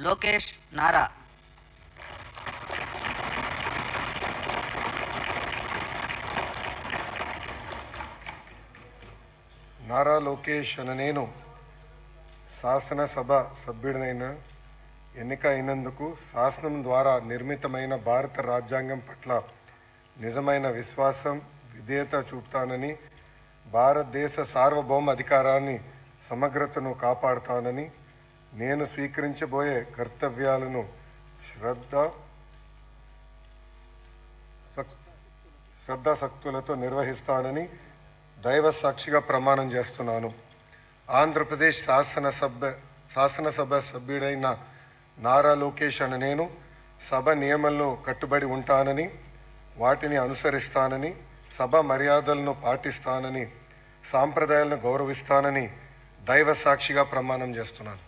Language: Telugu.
లోకేష్ నారా. నారా లోకేష్ అనే నేను శాసనసభ సభ్యుడినైన ఎన్నిక అయినందుకు శాసనం ద్వారా నిర్మితమైన భారత రాజ్యాంగం పట్ల నిజమైన విశ్వాసం విధేయత చూపుతానని, భారతదేశ సార్వభౌమ అధికారాన్ని సమగ్రతను కాపాడుతానని, నేను స్వీకరించబోయే కర్తవ్యాలను శ్రద్ధాశక్తులతో నిర్వహిస్తానని దైవ సాక్షిగా ప్రమాణం చేస్తున్నాను. ఆంధ్రప్రదేశ్ శాసనసభ సభ్యుడైన నారా లోకేష్ అనే నేను సభ నియమాల్లో కట్టుబడి ఉంటానని, వాటిని అనుసరిస్తానని, సభ మర్యాదలను పాటిస్తానని, సాంప్రదాయాలను గౌరవిస్తానని దైవ సాక్షిగా ప్రమాణం చేస్తున్నాను.